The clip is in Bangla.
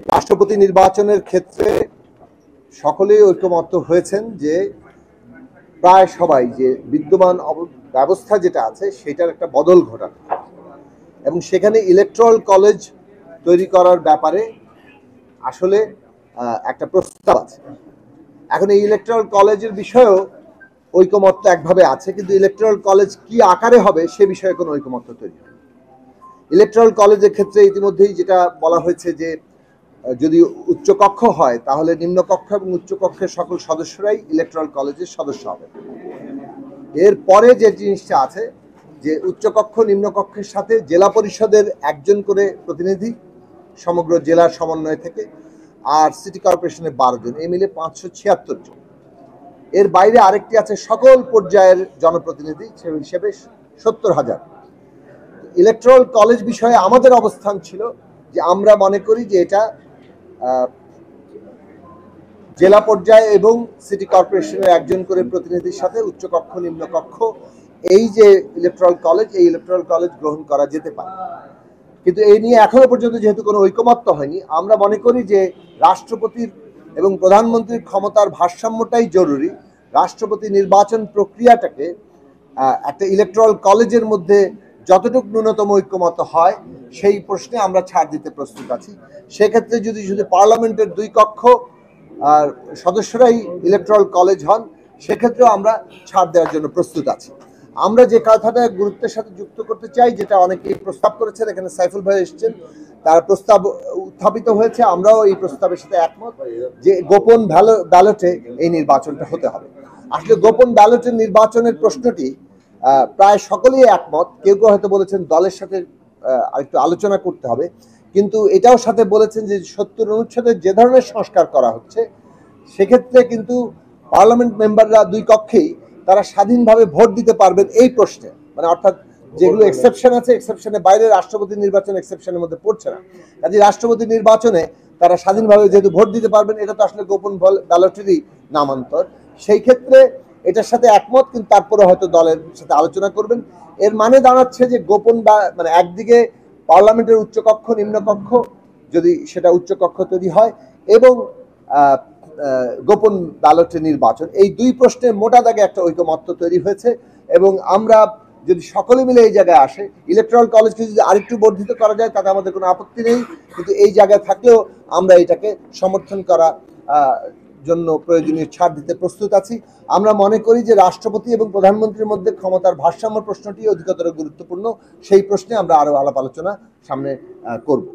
রাষ্ট্রপতি নির্বাচনের ক্ষেত্রে সকলেই ঐকমত্য হয়েছেন যে প্রায় সবাই যে বিদ্যমান ব্যবস্থা যেটা আছে সেটার একটা বদল ঘটানো এবং সেখানে ইলেকট্রাল কলেজ তৈরি করার ব্যাপারে আসলে একটা প্রস্তাব আছে। এখন এই ইলেকট্রাল কলেজের বিষয়েও ঐকমত্য একভাবে আছে, কিন্তু ইলেকট্রাল কলেজ কি আকারে হবে সে বিষয়ে কোনো ঐকমত্য তৈরি হয়। ইলেকট্রাল কলেজের ক্ষেত্রে ইতিমধ্যেই যেটা বলা হয়েছে যে যদি উচ্চকক্ষ হয় তাহলে নিম্নকক্ষ এবং উচ্চকক্ষের সকল সদস্যরাই ইলেকট্রাল কলেজের সদস্য হবে। এরপরে যে জিনিসটা আছে যে উচ্চকক্ষ নিম্নকক্ষের সাথে জেলা পরিষদের একজন করে প্রতিনিধি সমগ্র জেলার সমন্বয় থেকে, আর সিটি কর্পোরেশনের 12 জন, এই মিলে 576 জন। এর বাইরে আরেকটি আছে সকল পর্যায়ের জনপ্রতিনিধি, সে হিসেবে 70,000। ইলেকট্রাল কলেজ বিষয়ে আমাদের অবস্থান ছিল যে আমরা মনে করি যে এটা জেলা পর্যায়ে এবং সিটি কর্পোরেশনের একজন করে প্রতিনিধির সাথে উচ্চকক্ষ নিম্নকক্ষ এই যে ইলেকট্রাল কলেজ, এই ইলেকট্রাল কলেজ গ্রহণ করা যেতে পারে। কিন্তু এই নিয়ে এখনো পর্যন্ত যেহেতু কোনো ঐকমত্য হয়নি, আমরা মনে করি যে রাষ্ট্রপতির এবং প্রধানমন্ত্রীর ক্ষমতার ভারসাম্যটাই জরুরি। রাষ্ট্রপতি নির্বাচন প্রক্রিয়াটাকে একটা ইলেকট্রাল কলেজের মধ্যে যতটুকু ন্যূনতম ঐক্যমত হয় সেই প্রশ্নে আমরা ছাড় দিতে প্রস্তুত আছি। সেক্ষেত্রে যদি শুধু পার্লামেন্টের 2 কক্ষ আর সদস্যরাই ইলেকট্রাল কলেজ হন সেক্ষেত্রেও আমরা ছাড় দেওয়ার জন্য প্রস্তুত আছি। আমরা যে কথাটা গুরুত্বের সাথে যুক্ত করতে চাই, যেটা অনেকেই প্রস্তাব করেছেন, এখানে সাইফুল ভাই এসেছেন, তার প্রস্তাব উত্থাপিত হয়েছে, আমরাও এই প্রস্তাবের সাথে একমত যে গোপন ব্যালটে এই নির্বাচনটা হতে হবে। আসলে গোপন ব্যালটের নির্বাচনের প্রশ্নটি প্রায় সকলেই একমত। কেউ কেউ হয়তো বলেছেন দলের সাথে আরেকটু আলোচনা করতে হবে, কিন্তু এটাও সাথে বলেছেন যে 70 অনুচ্ছেদের যে ধরনের সংস্কার করা হচ্ছে সেক্ষেত্রে কিন্তু পার্লামেন্ট মেম্বাররা 2 কক্ষেই তারা স্বাধীনভাবে ভোট দিতে পারবেন এই প্রশ্নে, মানে অর্থাৎ যেগুলো এক্সেপশন আছে এক্সেপশনের বাইরে রাষ্ট্রপতি নির্বাচন এক্সেপশনের মধ্যে পড়ছে না। কাজে রাষ্ট্রপতি নির্বাচনে তারা স্বাধীনভাবে যেহেতু ভোট দিতে পারবেন, এটা তো আসলে গোপন ব্যালটেরই নামান্তর। সেই ক্ষেত্রে এটার সাথে একমত, কিন্তু তারপরে হয়তো দলের সাথে আলোচনা করবেন। এর মানে দাঁড়াচ্ছে যে গোপন মানে একদিকে পার্লামেন্টের উচ্চকক্ষ নিম্নকক্ষ যদি সেটা উচ্চকক্ষ তৈরি হয় এবং গোপন ব্যালটের নির্বাচন, এই 2 প্রশ্নে মোটা দাগে একটা ঐকমত্য তৈরি হয়েছে। এবং আমরা যদি সকলে মিলে এই জায়গায় আসে, ইলেকট্রাল কলেজকে যদি আরেকটু বর্ধিত করা যায় তাতে আমাদের কোনো আপত্তি নেই, কিন্তু এই জায়গায় থাকলেও আমরা এটাকে সমর্থন করা জন্য প্রয়োজনীয় ছাড় দিতে প্রস্তুত আছি। আমরা মনে করি যে রাষ্ট্রপতি এবং প্রধানমন্ত্রীর মধ্যে ক্ষমতার ভারসাম্য প্রশ্নটি অধিকতর গুরুত্বপূর্ণ। সেই প্রশ্নে আমরা আরো আলাপ আলোচনা সামনে করব।